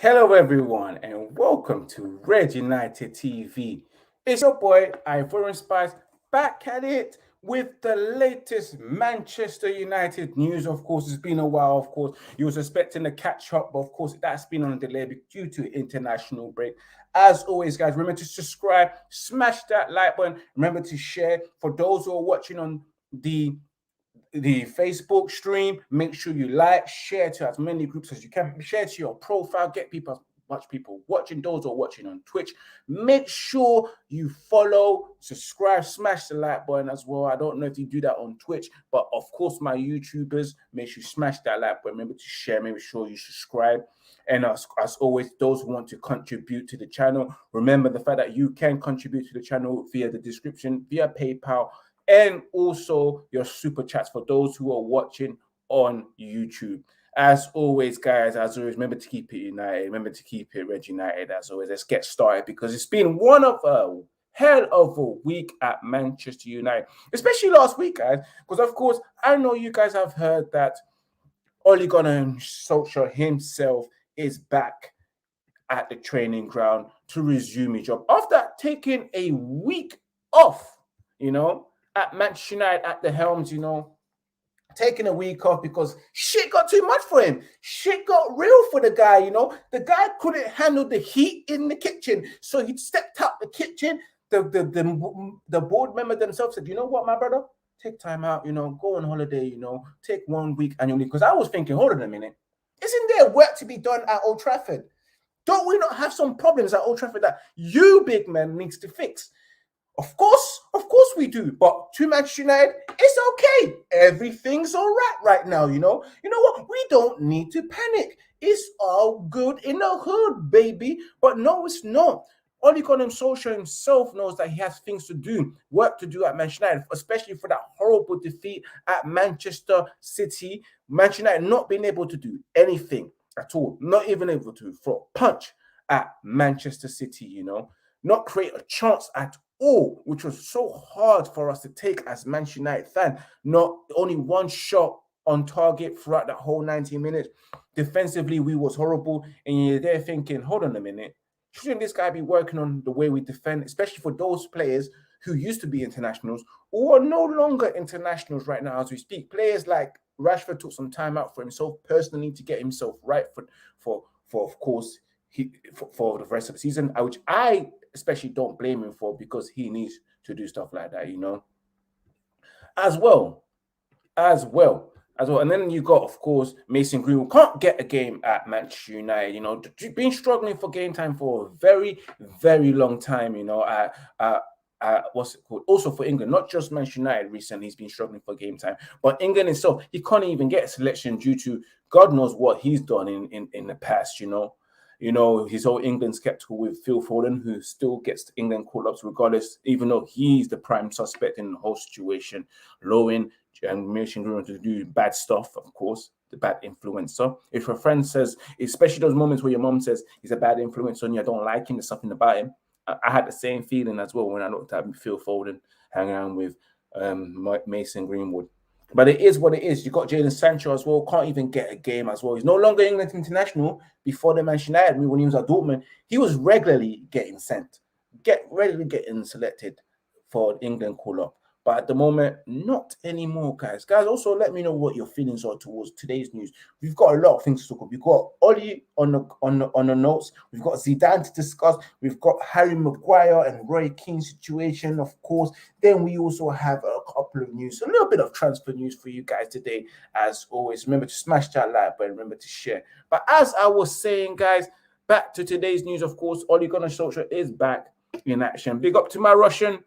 Hello, everyone, and welcome to Red United TV. It's your boy, Ivorian Spice, back at it with the latest Manchester United news. Of course, it's been a while. Of course, you was expecting a catch up, but of course, that's been on a delay due to international break. As always, guys, remember to subscribe, smash that like button. Remember to share. For those who are watching on the Facebook stream, make sure you like, share to as many groups as you can, share to your profile, get people, much people watching, those who are watching on Twitch. Make sure you follow, subscribe, smash the like button as well. I don't know if you do that on Twitch, but of course, my YouTubers, make sure you smash that like button. Remember to share, make sure you subscribe. And as always, those who want to contribute to the channel, remember the fact that you can contribute to the channel via the description, via PayPal, and also your super chats for those who are watching on YouTube. As always, guys, remember to keep it united. Remember to keep it Red United. As always, let's get started because it's been one of a hell of a week at Manchester United, especially last week, guys. Because of course, I know you guys have heard that Ole Gunnar Solskjaer himself is back at the training ground to resume his job after taking a week off. At Manchester United at the helms, taking a week off because shit got too much for him. Shit got real for the guy, The guy couldn't handle the heat in the kitchen, so he stepped out the kitchen. The board member themselves said, "You know what, my brother? Take time out, go on holiday, take 1 week annual leave." Because I was thinking, hold on a minute, isn't there work to be done at Old Trafford? Don't we not have some problems at Old Trafford that you big man needs to fix? Of course we do. But to Manchester United, it's okay. Everything's all right now. You know what? We don't need to panic. It's all good in the hood, baby. But no, it's not. Ole Gunnar Solskjaer himself knows that he has things to do, work to do at Manchester United, especially for that horrible defeat at Manchester City. Manchester United not being able to do anything at all, not even able to throw a punch at Manchester City, not create a chance at all, which was so hard for us to take as Manchester United fan. Not only one shot on target throughout that whole 90 minutes. Defensively, we was horrible, and you're there thinking, hold on a minute, shouldn't this guy be working on the way we defend, especially for those players who used to be internationals or are no longer internationals right now as we speak? Players like Rashford took some time out for himself personally to get himself right for of course for the rest of the season, which I especially don't blame him for, because he needs to do stuff like that, as well. And then you got, of course, Mason Greenwood can't get a game at Manchester United. Been struggling for game time for a very, very long time. What's it called? Also for England, not just Manchester United. Recently, he's been struggling for game time, but England itself, he can't even get a selection due to God knows what he's done in the past. His whole England skeptical with Phil Foden, who still gets England call-ups regardless, even though he's the prime suspect in the whole situation. Lowing and Mason Greenwood to do bad stuff, of course, the bad influencer. If a friend says, especially those moments where your mom says he's a bad influence on you, I don't like him, there's something about him. I had the same feeling as well when I looked at Phil Foden hanging around with Mason Greenwood. But it is what it is. You got Jadon Sancho as well. Can't even get a game as well. He's no longer England international. Before the Manchester United, when he was at Dortmund, he was regularly getting regularly getting selected for England call up. But at the moment, not anymore, guys. Guys, also let me know what your feelings are towards today's news. We've got a lot of things to talk about. We've got Oli on the notes. We've got Zidane to discuss. We've got Harry Maguire and Roy Keane's situation, of course. Then we also have a couple of news, a little bit of transfer news for you guys today. As always, remember to smash that like button. Remember to share. But as I was saying, guys, back to today's news. Of course, Ole Gunnar Solskjaer is back in action. Big up to my Russian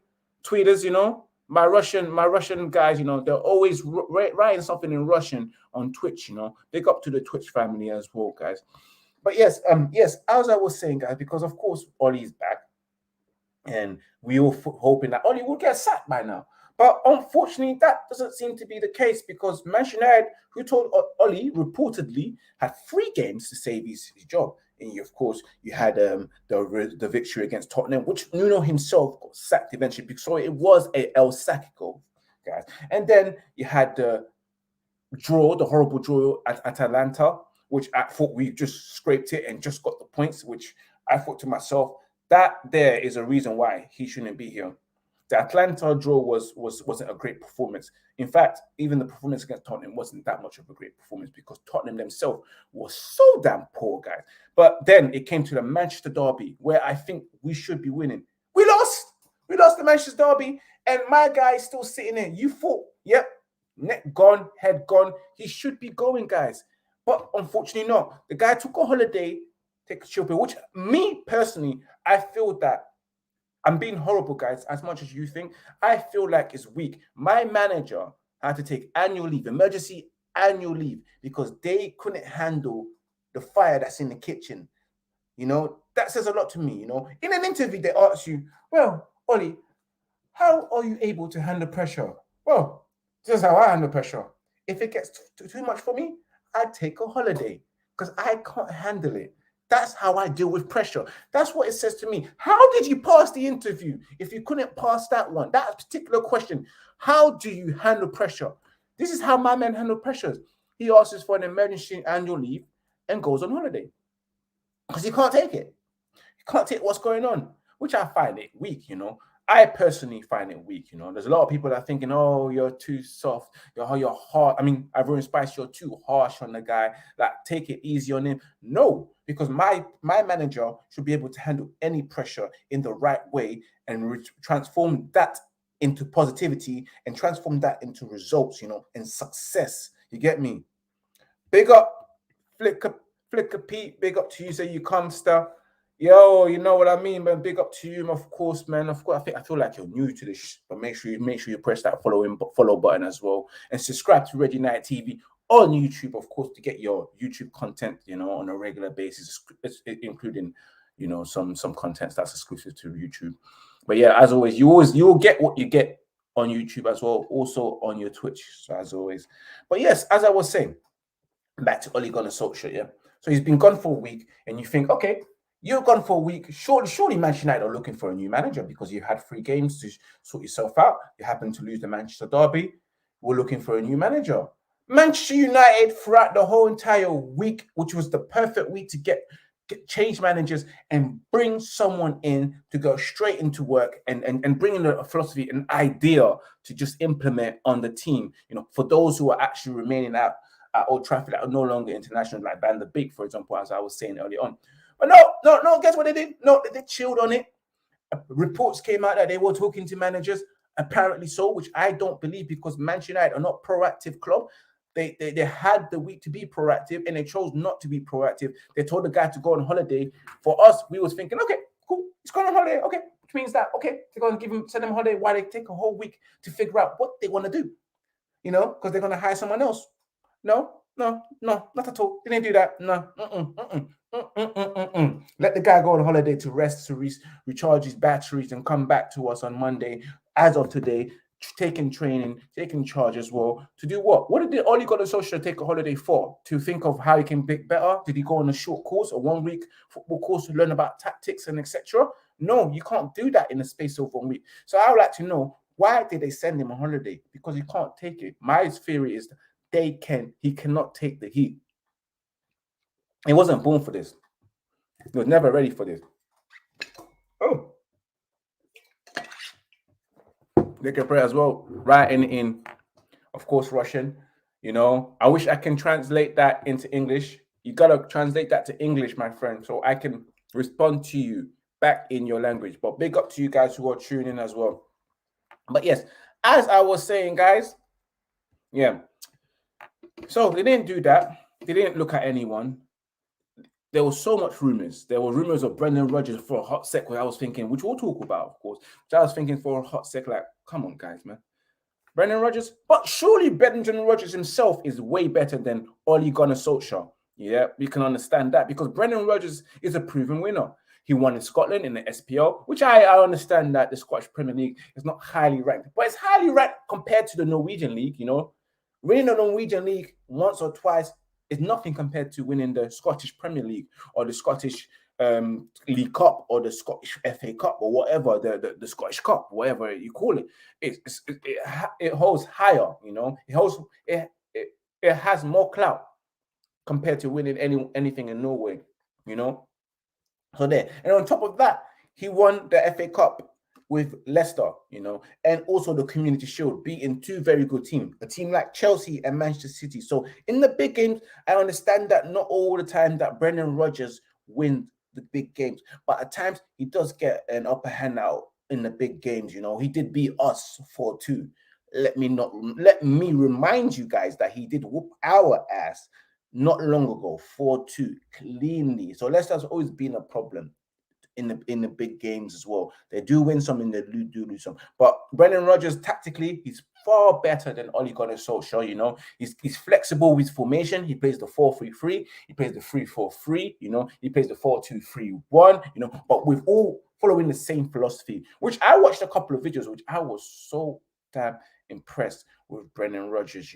tweeters, my Russian guys, they're always writing something in Russian on Twitch, Big up to the Twitch family as well, guys. But yes, as I was saying, guys, because of course Ollie's back, and we all hoping that Ollie will get sacked by now. But unfortunately, that doesn't seem to be the case because Manchester United, who told Ollie reportedly, had 3 games to save his job. And of course, you had the victory against Tottenham, which Nuno himself got sacked eventually. So it was a El Sacco, guys. And then you had the horrible draw at Atalanta, which I thought we just scraped it and just got the points, which I thought to myself, that there is a reason why he shouldn't be here. The Atlanta draw wasn't a great performance. In fact, even the performance against Tottenham wasn't that much of a great performance because Tottenham themselves was so damn poor, guys. But then it came to the Manchester derby, where I think we should be winning. We lost the Manchester derby, and my guy is still sitting there. You thought, yep, neck gone, head gone. He should be going, guys. But unfortunately not. The guy took a holiday, take a chill pill, which me personally, I feel that I'm being horrible, guys, as much as you think. I feel like it's weak. My manager had to take annual leave, emergency annual leave, because they couldn't handle the fire that's in the kitchen. That says a lot to me, In an interview, they ask you, well, Ollie, how are you able to handle pressure? Well, this is how I handle pressure. If it gets too much for me, I take a holiday because I can't handle it. That's how I deal with pressure. That's what it says to me. How did you pass the interview if you couldn't pass that one? That particular question. How do you handle pressure? This is how my man handle pressures. He asks for an emergency annual leave and goes on holiday because he can't take it. He can't take what's going on, which I find it weak, I personally find it weak, There's a lot of people that are thinking, oh, you're too soft, you're hard. I mean, Ivorian Spice, you're too harsh on the guy. Like, take it easy on him. No, because my manager should be able to handle any pressure in the right way and transform that into positivity and transform that into results, and success. You get me? Big up, Flicker Pete. Big up to you. Say you come, stuff. Yo, you know what I mean, man. Big up to you, of course, man. Of course, I feel like you're new to this, but make sure you press that follow button as well, and subscribe to Red United TV on YouTube, of course, to get your YouTube content, on a regular basis, including, some contents that's exclusive to YouTube. But yeah, as always, you will get what you get on YouTube as well, also on your Twitch, so as always. But yes, as I was saying, back to Ole Gunnar Solskjaer, yeah. So he's been gone for a week, and you think, okay, you're gone for a week. Surely Manchester United are looking for a new manager because you've had 3 games to sort yourself out. You happen to lose the Manchester derby. We're looking for a new manager. Manchester United, throughout the whole entire week, which was the perfect week to get change managers and bring someone in to go straight into work and bring in a philosophy, an idea to just implement on the team. For those who are actually remaining at Old Trafford that are no longer international, like Van der Beek, for example, as I was saying earlier on. But no, guess what they did? No, they chilled on it. Reports came out that they were talking to managers, apparently so, which I don't believe because Manchester United are not proactive club. They had the week to be proactive and they chose not to be proactive. They told the guy to go on holiday. For us, we was thinking, okay, cool, he's going on holiday. Okay, which means that, okay, they're going to send him holiday while they take a whole week to figure out what they want to do, because they're going to hire someone else. No, not at all. They didn't do that. No. Let the guy go on holiday to rest, to recharge his batteries and come back to us on Monday, as of today, taking training, taking charge as well. To do what? What did Ole Gunnar Solskjaer take a holiday for? To think of how he can be better? Did he go on a short course, a 1-week football course to learn about tactics and etc.? No, you can't do that in the space of 1 week. So I would like to know, Why did they send him on holiday? Because he can't take it. My theory is he cannot take the heat. He wasn't born for this. He was never ready for this. Oh, they can pray as well. Writing in, of course, Russian. I wish I can translate that into English. You gotta translate that to English, my friend, so I can respond to you back in your language. But big up to you guys who are tuning in as well. But yes, as I was saying, guys, yeah. So they didn't do that. They didn't look at anyone. There was so much rumors. There were rumors of Brendan Rodgers for a hot sec, where I was thinking, which we'll talk about, of course. Which I was thinking for a hot sec, like, come on, guys, man. Brendan Rodgers, but surely Brendan Rodgers himself is way better than Ole Gunnar Solskjaer. Yeah, we can understand that because Brendan Rodgers is a proven winner. He won in Scotland in the SPL, which I understand that the Scottish Premier League is not highly ranked, but it's highly ranked compared to the Norwegian League. Winning the Norwegian League once or twice is nothing compared to winning the Scottish Premier League or the Scottish League Cup or the Scottish FA Cup or whatever, the Scottish Cup, whatever you call it. It holds higher, it has more clout compared to winning anything in Norway, So there. And on top of that, he won the FA Cup with Leicester, and also the Community Shield, beating two very good teams, a team like Chelsea and Manchester City. So in the big games, I understand that not all the time that Brendan Rodgers wins the big games, but at times he does get an upper hand out in the big games. He did beat us 4-2. Let me remind you guys that he did whoop our ass not long ago, 4-2 cleanly. So Leicester's always been a problem in the big games as well. They do win some and they do lose some. But Brendan Rodgers, tactically, he's far better than Ole Gunnar Solskjaer. He's flexible with formation. He plays the 4-3-3. He plays the 3-4-3. He plays the 4-2-3-1. But with all following the same philosophy, which I watched a couple of videos, which I was so damn impressed with Brendan Rodgers.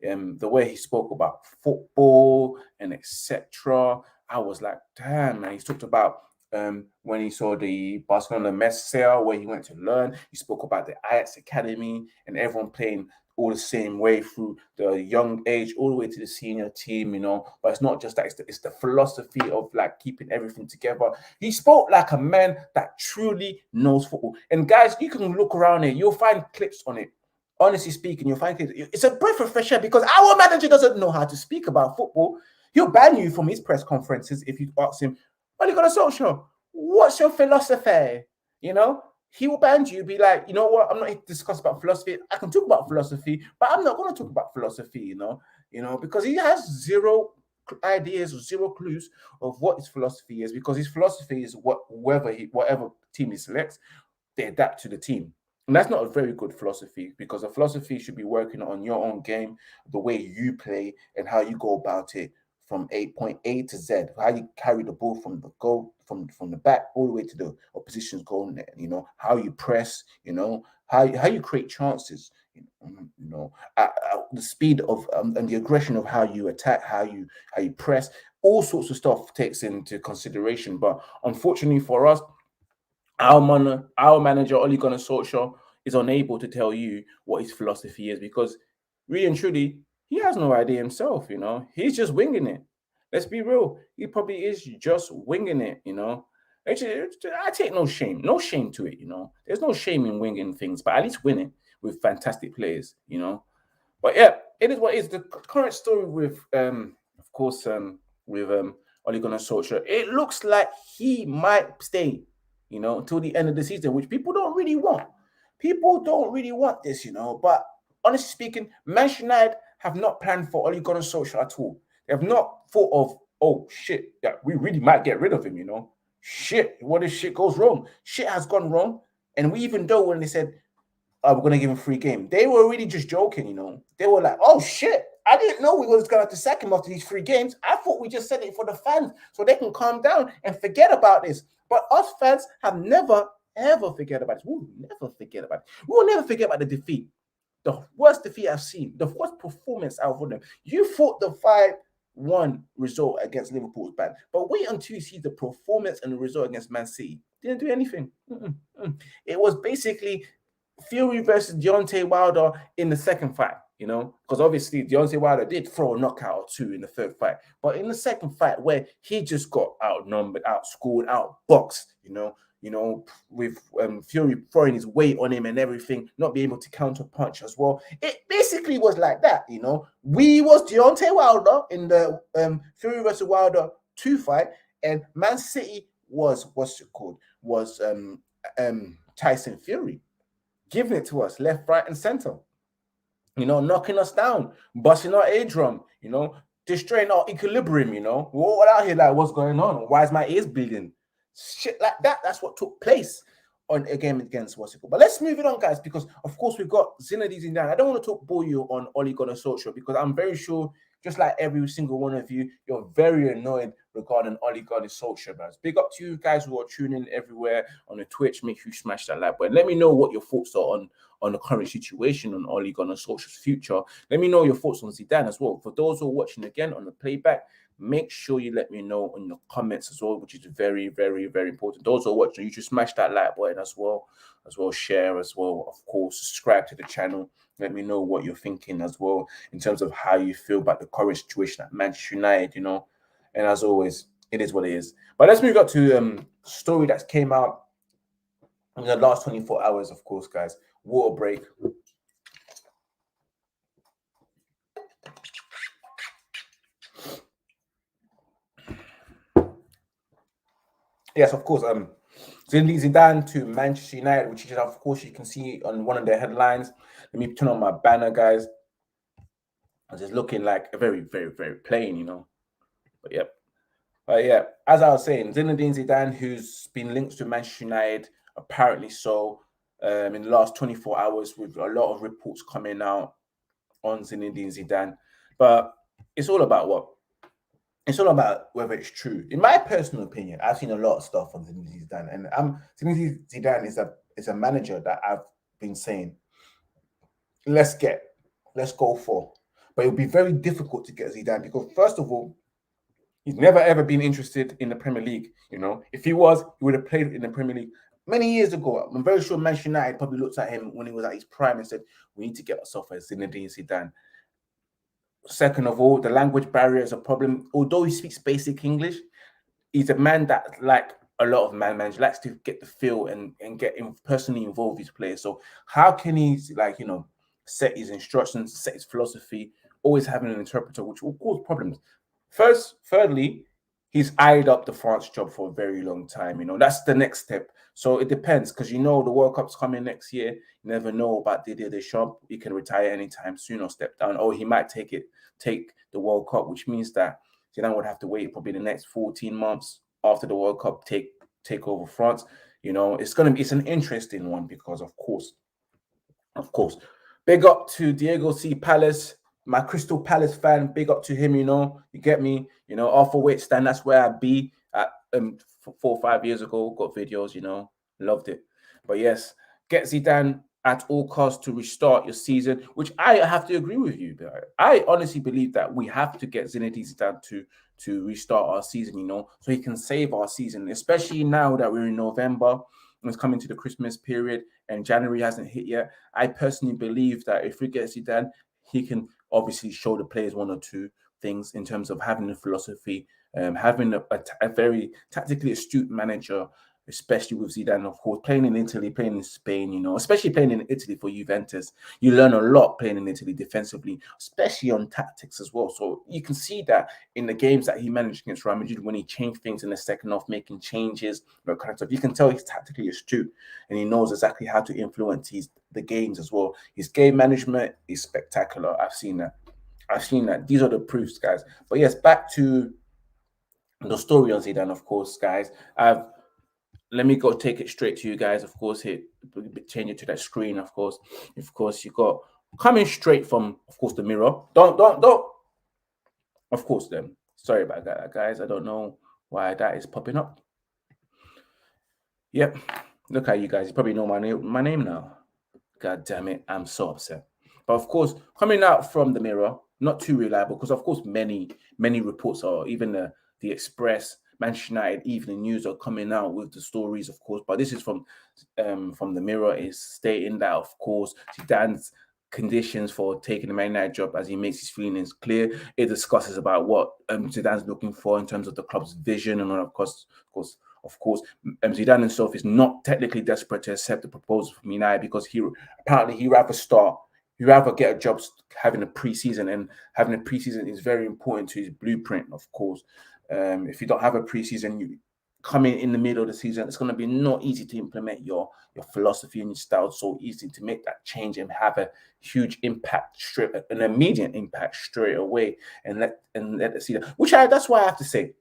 The way he spoke about football and etc. I was like, damn, man. He talked about when he saw the Barcelona mess sale where he went to learn. He spoke about the Ajax Academy and everyone playing all the same way through the young age all the way to the senior team, but it's not just that, it's the philosophy of like keeping everything together. He spoke like a man that truly knows football. And guys, you can look around here, you'll find clips on it. Honestly speaking, you'll find clips. It's a breath of fresh air because our manager doesn't know how to speak about football. He'll ban you from his press conferences if you ask him, "What you got a social? What's your philosophy?" He will ban you, be like, "You know what? I'm not here to discuss about philosophy. I can talk about philosophy, but I'm not going to talk about philosophy, because he has zero ideas or zero clues of what his philosophy is, because his philosophy is whatever team he selects, they adapt to the team. And that's not a very good philosophy, because a philosophy should be working on your own game, the way you play and how you go about it from point A to Z, how you carry the ball from the goal, from the back all the way to the opposition's goal net, how you press, how you create chances, the speed of and the aggression of how you attack, how you press, all sorts of stuff takes into consideration. But unfortunately for us, our manager Ole Gunnar Solskjaer is unable to tell you what his philosophy is, because really and truly, he has no idea himself. He's just winging it. Let's be real. He probably is just winging it. Actually, I take no shame to it. There's no shame in winging things, but at least winning with fantastic players. But yeah, it is what it is. The current story with, of course, with Ole Gunnar Solskjaer, it looks like he might stay, until the end of the season, which people don't really want. People don't really want this, But honestly speaking, Manchester United have not planned for Ole Gunnar Solskjaer at all. They have not thought of, oh shit, yeah, we really might get rid of him, Shit, what if shit goes wrong? Shit has gone wrong. And we even know when they said, we're going to give him free game, they were really just joking, They were like, oh shit, I didn't know we was going to have to sack him after these 3 games. I thought we just said it for the fans so they can calm down and forget about this. But us fans have never, ever forget about this. We'll never forget about it. We will never forget about the defeat. The worst defeat I've seen. The worst performance out of them. You thought the 5-1 result against Liverpool was bad. But wait until you see the performance and the result against Man City. Didn't do anything. It was basically Fury versus Deontay Wilder in the second fight, you know, because obviously Deontay Wilder did throw a knockout or two in the third fight, but in the second fight where he just got outnumbered, outscored, outboxed, with Fury throwing his weight on him and everything, not being able to counter punch as well. It basically was like that, you know. We was Deontay Wilder in the Fury versus Wilder 2 fight, and Man City was Tyson Fury, giving it to us left, right, and center. You know, knocking us down, busting our eardrum, you know, destroying our equilibrium, you know. We're all out here like, what's going on? Why is my ears bleeding? Shit like that. That's what took place on a game against what's it called. But let's move it on, guys, because of course we've got Zinedine Zidane. I don't want to bore you on Ole Gunnar Solskjaer because I'm very sure, just like every single one of you, you're very annoyed regarding Ole Gunnar Solskjaer, guys. Big up to you guys who are tuning in everywhere on the Twitch. Make sure you smash that like button. Let me know what your thoughts are on the current situation on Ole Gunnar Solskjaer's future. Let me know your thoughts on Zidane as well. For those who are watching again on the playback, make sure you let me know in the comments as well, which is very, very, very important. Those who are watching, you should smash that like button as well, share as well, of course, subscribe to the channel. Let me know what you're thinking as well in terms of how you feel about the current situation at Manchester United, you know. And as always, it is what it is. But let's move up to story that came out in the last 24 hours, of course, guys. Water break. Yes, of course. Zinedine Zidane to Manchester United, which is, of course, you can see on one of their headlines. Let me turn on my banner, guys. It's just looking like a very, very, very plain, you know. But yeah, as I was saying, Zinedine Zidane, who's been linked to Manchester United, apparently so, in the last 24 hours, with a lot of reports coming out on Zinedine Zidane. But it's all about what? It's all about whether it's true. In my personal opinion, I've seen a lot of stuff on Zinedine Zidane, and Zinedine Zidane is a manager that I've been saying, let's go for. But it would be very difficult to get Zidane because, first of all, he's never ever been interested in the Premier League. You know, if he was, he would have played in the Premier League many years ago. I'm very sure Manchester United probably looked at him when he was at his prime and said, "We need to get ourselves a Zinedine Zidane." Second of all, the language barrier is a problem. Although he speaks basic English, he's a man that, like a lot of managers, likes to get the feel and get personally involved with his players. So how can he, like, you know, set his instructions, set his philosophy, always having an interpreter, which will cause problems. Thirdly, he's eyed up the France job for a very long time. You know, that's the next step. So it depends because, you know, the World Cup's coming next year. You never know about Didier Deschamps. He can retire anytime soon or step down. Or he might take the World Cup, which means that Zidane would have to wait probably the next 14 months after the World Cup take over France. You know, it's an interesting one because of course, big up to Diego C. Palace, my Crystal Palace fan. Big up to him. You know, you get me. You know, off a weight stand. That's where I'd be at 4 or 5 years ago. Got videos. You know, loved it. But yes, get Zidane at all costs to restart your season, which I have to agree with you. I honestly believe that we have to get Zinedine Zidane to restart our season, you know, so he can save our season, especially now that we're in November and it's coming to the Christmas period and January hasn't hit yet. I personally believe that if we get Zidane, he can obviously show the players one or two things in terms of having a philosophy, having a very tactically astute manager, especially with Zidane, of course, playing in Italy, playing in Spain, you know, especially playing in Italy for Juventus. You learn a lot playing in Italy defensively, especially on tactics as well. So you can see that in the games that he managed against Real Madrid when he changed things in the second half, making changes, that kind of stuff. You can tell he's tactically astute and he knows exactly how to influence the games as well. His game management is spectacular. I've seen that. These are the proofs, guys. But yes, back to the story on Zidane, of course, guys. Let me go take it straight to you guys. Of course, change it to that screen. Of course, you got coming straight from, of course, the Mirror. Don't. Of course, then. Sorry about that, guys. I don't know why that is popping up. Yep. Look at you guys. You probably know my name now. God damn it. I'm so upset. But of course, coming out from the Mirror, not too reliable because, of course, many reports are, even the Express, Manchester United Evening News are coming out with the stories, of course. But this is from the Mirror, is stating that, of course, Zidane's conditions for taking the Man United job, as he makes his feelings clear. It discusses about what Zidane's looking for in terms of the club's vision, and of course, Zidane himself is not technically desperate to accept the proposal from United, because he rather get a job having a preseason, and having a preseason is very important to his blueprint, of course. If you don't have a preseason, you coming in the middle of the season, it's going to be not easy to implement your philosophy and your style. So easy to make that change and have a huge impact, an immediate impact straight away, and let us see that. That's why I have to say,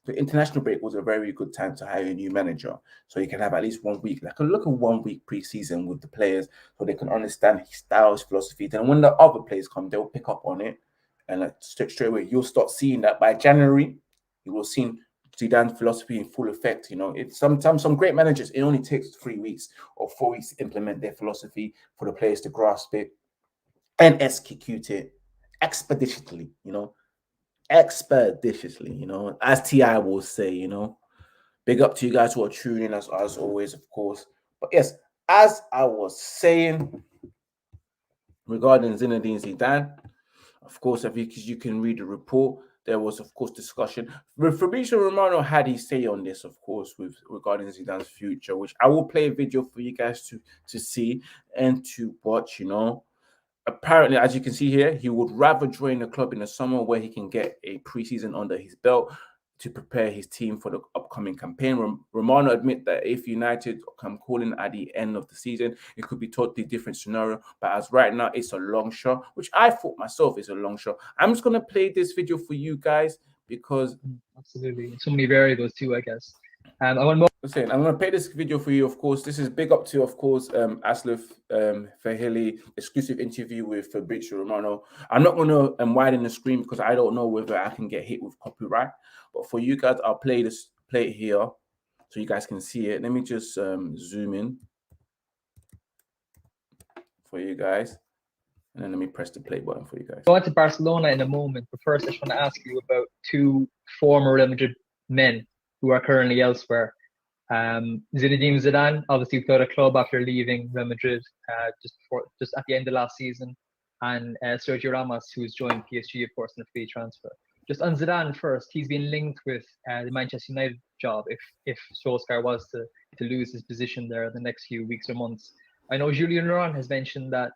the international break was a very good time to hire a new manager, so you can have at least 1 week, like a look at 1 week preseason with the players, so they can understand his style, his philosophy. Then when the other players come, they'll pick up on it, and like straight away, you'll start seeing that by January, you will see Zidane's philosophy in full effect. It's sometimes some great managers, it only takes 3 weeks or 4 weeks to implement their philosophy for the players to grasp it and execute it expeditiously. As T.I. will say. Big up to you guys who are tuning in as always, of course. But yes, as I was saying regarding Zinedine Zidane, of course, you can read the report, there was, of course, discussion. Fabrizio Romano had his say on this, of course, regarding Zidane's future, which I will play a video for you guys to see and to watch. Apparently, as you can see here, he would rather join the club in the summer, where he can get a preseason under his belt to prepare his team for the upcoming campaign. Romano admit that if United come calling at the end of the season, it could be totally different scenario. But as right now, it's a long shot, which I thought myself is a long shot. I'm just going to play this video for you guys because... Absolutely. So many variables too, I guess. I want more. I'm going to play this video for you, of course. This is big up to, of course, Aslif Fahili, exclusive interview with Fabrizio Romano. I'm not going to widen the screen because I don't know whether I can get hit with copyright. But for you guys, I'll play it here so you guys can see it. Let me just zoom in for you guys. And then let me press the play button for you guys. Go on to Barcelona in a moment, but first I just want to ask you about two former Real Madrid men who are currently elsewhere. Zinedine Zidane, obviously without a club after leaving Real Madrid just at the end of last season, and Sergio Ramos, who's joined PSG, of course, in a free transfer. Just on Zidane first, he's been linked with the Manchester United job if Solskjaer was to lose his position there in the next few weeks or months. I know Julien Laurent has mentioned that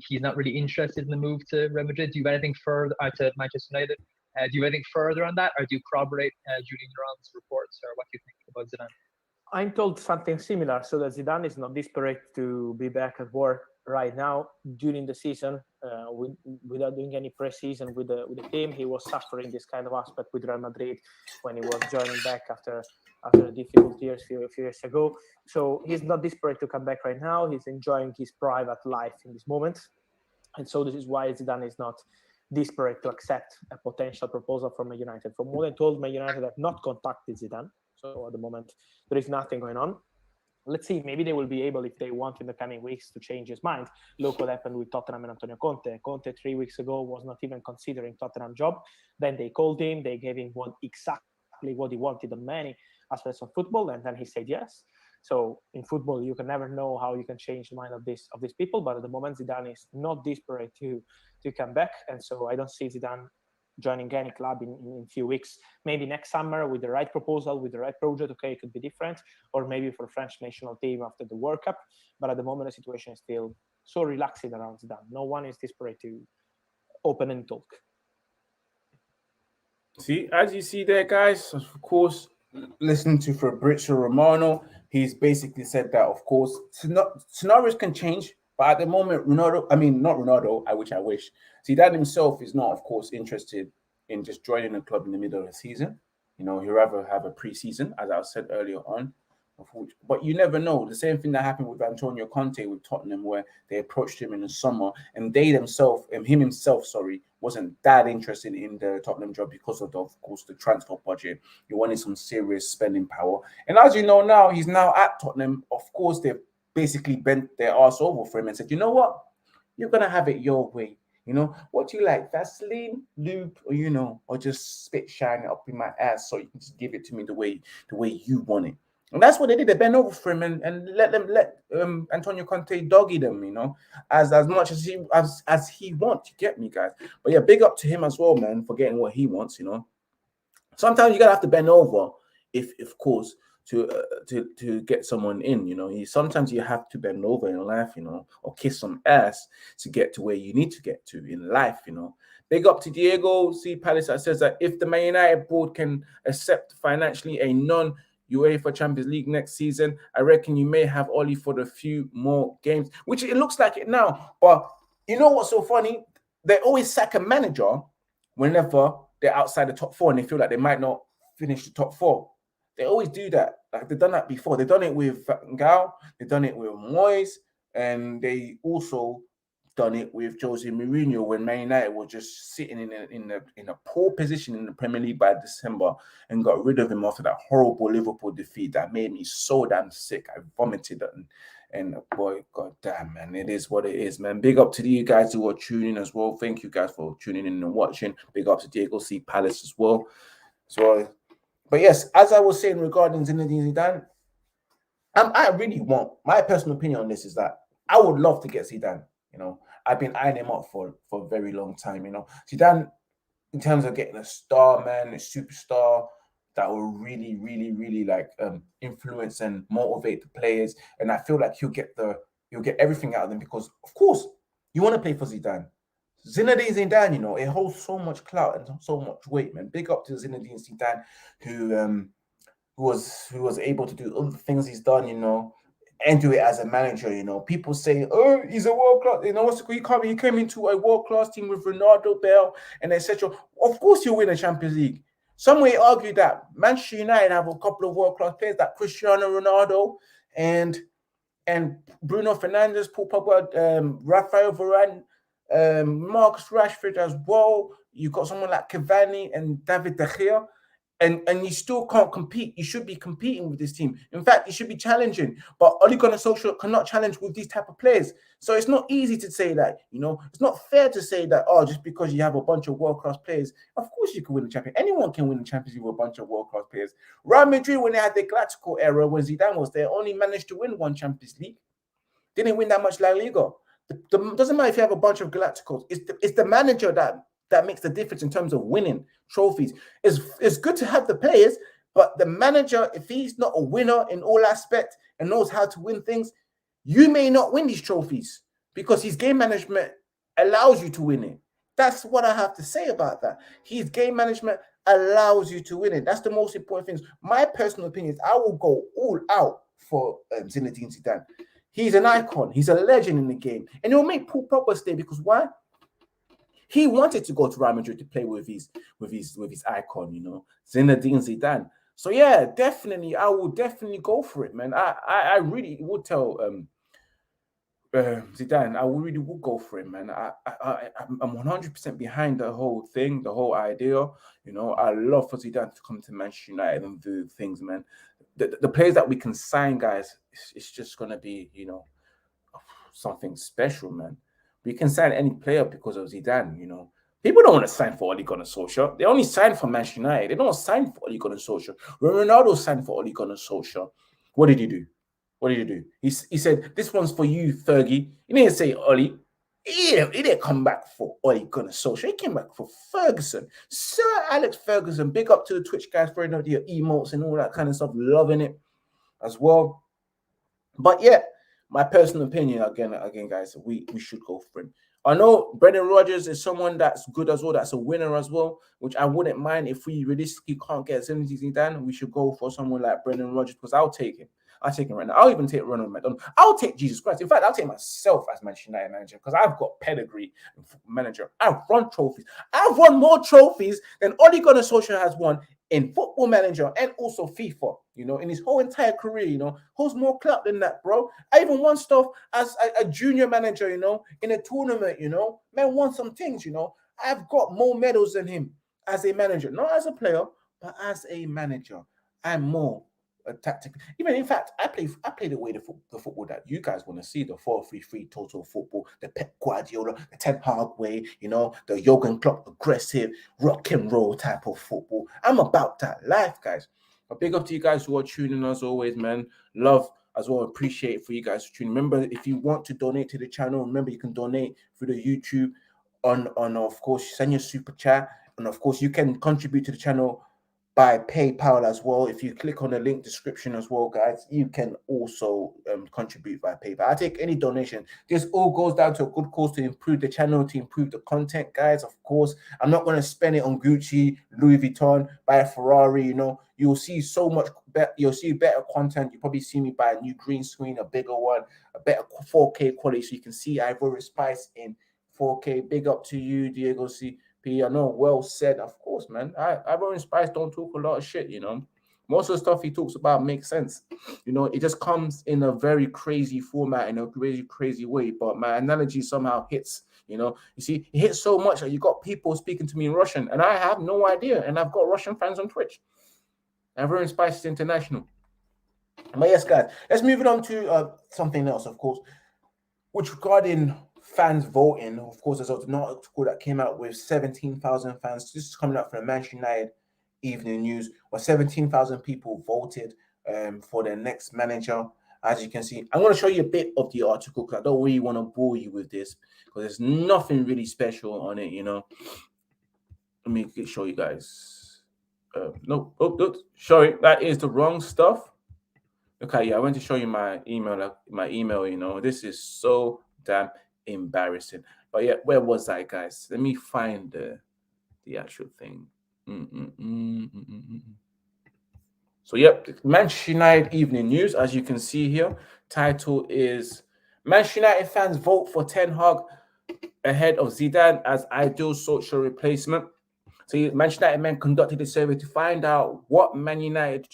he's not really interested in the move to Real Madrid. Do you have anything further to Manchester United? Do you have anything further on that, or do you corroborate Julien Laurent's reports, or what do you think about Zidane? I'm told something similar, so that Zidane is not desperate to be back at work right now during the season, without doing any pre-season with the team. He was suffering this kind of aspect with Real Madrid when he was joining back after difficult years a few years ago. So he's not desperate to come back right now. He's enjoying his private life in this moment, and so this is why Zidane is not desperate to accept a potential proposal from Man United. From what I told, Man United have not contacted Zidane. So at the moment, there is nothing going on. Let's see, maybe they will be able, if they want in the coming weeks, to change his mind. Look what happened with Tottenham and Antonio Conte. Conte 3 weeks ago was not even considering Tottenham job. Then they called him, they gave him exactly what he wanted on many aspects of football, and then he said yes. So in football, you can never know how you can change the mind of these people. But at the moment, Zidane is not desperate to come back, and so I don't see Zidane joining any club in a few weeks. Maybe next summer with the right proposal, with the right project, okay, it could be different. Or maybe for French national team after the World Cup. But at the moment, the situation is still so relaxing around Zidane. No one is desperate to open and talk. See, as you see there, guys, of course, listening to Fabrizio Romano, he's basically said that, of course, scenarios can change. But at the moment, not Ronaldo, I wish. Zidane himself is not, of course, interested in just joining a club in the middle of the season. He'd rather have a preseason, as I said earlier on. But you never know. The same thing that happened with Antonio Conte with Tottenham, where they approached him in the summer, and him himself, wasn't that interested in the Tottenham job because of course, the transfer budget. He wanted some serious spending power. And as you know now, he's now at Tottenham. Of course, they've basically bent their arse over for him and said, you know what? You're going to have it your way. You know, what do you like? Vaseline, lube, or or just spit shine it up in my ass so you can just give it to me the way you want it. And that's what they did. They bent over for him and let Antonio Conte doggy them, as much as he wants. You get me, guys? But yeah, big up to him as well, man, for getting what he wants. Sometimes you're gonna have to bend over, if of course, to get someone in. Sometimes you have to bend over in life, or kiss some ass to get to where you need to get to in life. Big up to Diego C. Palace that says that if the Man United board can accept financially a non-UEFA Champions League next season, I reckon you may have Oli for the few more games, which it looks like it now. But you know what's so funny? They always sack a manager whenever they're outside the top four and they feel like they might not finish the top four. They always do that. Like, they've done that before. They've done it with Gal, they've done it with Moyes, and they also done it with Jose Mourinho when Man United were just sitting in a poor position in the Premier League by December and got rid of him after that horrible Liverpool defeat that made me so damn sick. I vomited and boy, god damn, man, it is what it is, man. Big up to you guys who are tuning as well. Thank you guys for tuning in and watching. Big up to Diego C. Palace as well. But yes, as I was saying regarding Zinedine Zidane, I really want, my personal opinion on this is that I would love to get Zidane. I've been eyeing him up for a very long time. Zidane, in terms of getting a star, man, a superstar that will really, really, really influence and motivate the players. And I feel like he'll get everything out of them because, of course, you want to play for Zidane. Zinedine Zidane, it holds so much clout and so much weight, man. Big up to Zinedine Zidane, who was able to do all the things he's done, and do it as a manager. People say, oh, he's a world class. He came into a world class team with Ronaldo, Bale, and etc. Of course, he'll win a Champions League. Some may argue that Manchester United have a couple of world class players like Cristiano Ronaldo and Bruno Fernandes, Paul Pogba, Rafael Varane, Marcus Rashford as well. You've got someone like Cavani and David De Gea. And you still can't compete. You should be competing with this team. In fact, you should be challenging. But Ole Gunnar Solskjaer cannot challenge with these type of players. So it's not easy to say that, It's not fair to say that, just because you have a bunch of world-class players, of course you can win the Champions League. Anyone can win the Champions League with a bunch of world-class players. Real Madrid, when they had the Galactical era, when Zidane was there, only managed to win one Champions League. Didn't win that much La Liga. Doesn't matter if you have a bunch of Galacticos. It's the manager that makes the difference in terms of winning trophies. It's good to have the players, but the manager, if he's not a winner in all aspects and knows how to win things, you may not win these trophies because his game management allows you to win it. That's what I have to say about that. His game management allows you to win it. That's the most important thing. My personal opinion is I will go all out for Zinedine Zidane. He's an icon. He's a legend in the game. And it will make Paul Pogba stay because why? He wanted to go to Real Madrid to play with his icon, Zinedine Zidane. So yeah, definitely, I will definitely go for it, man. I really would tell Zidane, I really would go for it, man. I'm 100% behind the whole thing, the whole idea. I love for Zidane to come to Manchester United and do things, man. The players that we can sign, guys, it's just gonna be, something special, man. We can sign any player because of Zidane, People don't want to sign for Ole Gunnar Solskjaer. They only sign for Manchester United. They don't sign for Ole Gunnar Solskjaer. When Ronaldo signed for Ole Gunnar Solskjaer, what did he do? He said, this one's for you, Fergie. He didn't say Ole. He didn't come back for Ole Gunnar Solskjaer. He came back for Ferguson. Sir Alex Ferguson. Big up to the Twitch guys for the emotes and all that kind of stuff. Loving it as well. But yeah, my personal opinion, again, guys, we should go for him. I know Brendan Rodgers is someone that's good as well, that's a winner as well, which I wouldn't mind if we realistically can't get Zinedine Zidane. We should go for someone like Brendan Rodgers because I'll take him. I'll take him right now. I'll even take Ronald McDonald. I'll take Jesus Christ. In fact, I'll take myself as Manchester United manager because I've got pedigree manager. I've won trophies. I've won more trophies than Ole Gunnar Solskjaer has won in Football Manager and also FIFA, in his whole entire career, holds more clout than that, bro. I even won stuff as a junior manager, in a tournament, man, won some things, I've got more medals than him as a manager, not as a player, but as a manager. I'm more a tactic. Even in fact, I play the way the football that you guys want to see, the 4-3-3 total football, the Pep Guardiola, the Ten Hag way, you know, the Jurgen Klopp aggressive rock and roll type of football. I'm about that life, guys. A big up to you guys who are tuning as always, man. Love as well. Appreciate it for you guys to tune. Remember, if you want to donate to the channel, remember you can donate through the YouTube on of course, send your super chat, and of course you can contribute to the channel by PayPal as well. If you click on the link description as well, guys, you can also contribute by PayPal. I take any donation. This all goes down to a good cause to improve the channel, to improve the content, guys. Of course, I'm not going to spend it on Gucci, Louis Vuitton, buy a Ferrari. You know, you'll see so much better. You'll see better content. You probably see me buy a new green screen, a bigger one, a better 4K quality, so you can see Ivory Spice in 4K. Big up to you, Diego C. I know, well said, of course, man. Ivory Spice don't talk a lot of shit, you know. Most of the stuff he talks about makes sense. You know, it just comes in a very crazy format, in a very crazy way. But my analogy somehow hits, you know. You see, it hits so much that you got people speaking to me in Russian, and I have no idea. And I've got Russian fans on Twitch. Ivory Spice is international. But yes, guys, let's move it on to something else, of course, which regarding fans voting. Of course, there's an article that came out with 17,000 fans. This is coming out from the Manchester United Evening News, where 17,000 people voted for their next manager. As you can see, I'm going to show you a bit of the article because I don't really want to bore you with this because there's nothing really special on it, you know. Let me show you guys. No, sorry, that is the wrong stuff. Okay, yeah, I went to show you my email. You know, this is so damn embarrassing. But yeah, where was I, guys? Let me find the actual thing. So yep, Manchester United Evening News, as you can see here. Title is Manchester United fans vote for Ten Hag ahead of Zidane as ideal social replacement. So Manchester United men conducted a survey to find out what Man United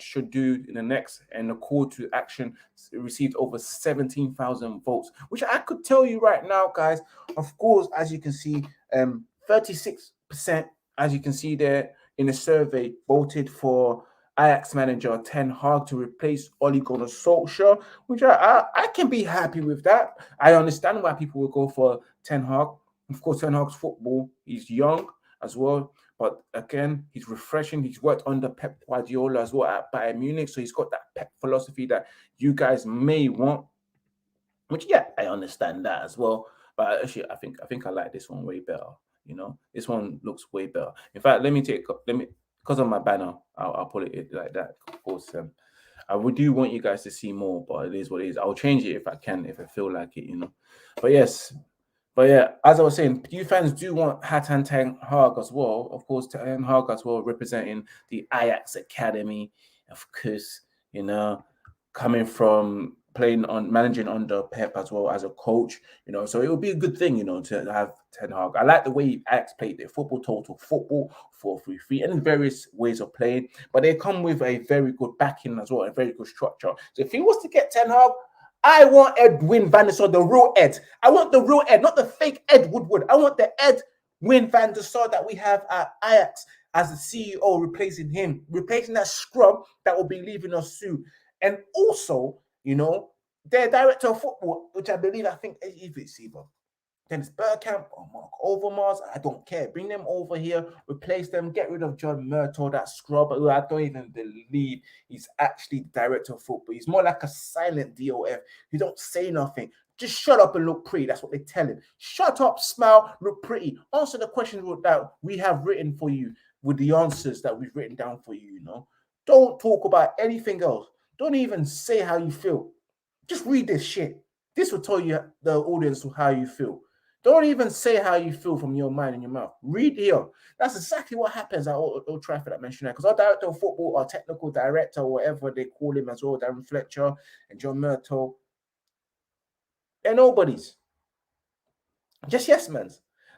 should do in the next, and the call to action received over 17,000 votes, which I could tell you right now, guys. Of course, as you can see, 36%, as you can see there in the survey, voted for Ajax manager Ten Hag to replace Ole Gunnar Solskjaer, which I can be happy with that. I understand why people will go for Ten Hag. Of course, Ten Hag's football, he's young as well. But again, he's refreshing. He's worked under Pep Guardiola as well at Bayern Munich. So he's got that Pep philosophy that you guys may want. Which, yeah, I understand that as well. But actually, I think I like this one way better. You know, this one looks way better. In fact, because of my banner, I'll put it like that. Of course, I do want you guys to see more, but it is what it is. I'll change it if I can, if I feel like it, you know. But yes. But yeah, as I was saying, you fans do want Hatem Ten Hag as well. Of course, Ten Hag as well, representing the Ajax Academy. Of course, you know, coming from managing under Pep as well as a coach, you know. So it would be a good thing, you know, to have Ten Hag. I like the way Ajax played their football, total football, 4-3-3, and various ways of playing. But they come with a very good backing as well, a very good structure. So if he was to get Ten Hag, I want Edwin van der Sar, the real Ed. I want the real Ed, not the fake Ed Woodward. I want the Edwin van der Sar that we have at Ajax as the CEO, replacing him, replacing that scrub that will be leaving us soon. And also, you know, their director of football, which I think it's either Dennis Bergkamp or Mark Overmars. I don't care. Bring them over here, replace them, get rid of John Murtough, that scrub, who I don't even believe he's actually the director of football. He's more like a silent DOF who don't say nothing. Just shut up and look pretty. That's what they tell him. Shut up, smile, look pretty. Answer the questions that we have written for you with the answers that we've written down for you, you know. Don't talk about anything else. Don't even say how you feel. Just read this shit. This will tell you, the audience, how you feel. Don't even say how you feel from your mind and your mouth. Read here. That's exactly what happens at Old Trafford at Manchester United. Because our director of football, our technical director, whatever they call him as well, Darren Fletcher and John Murtough, they're nobodies. Just yes men.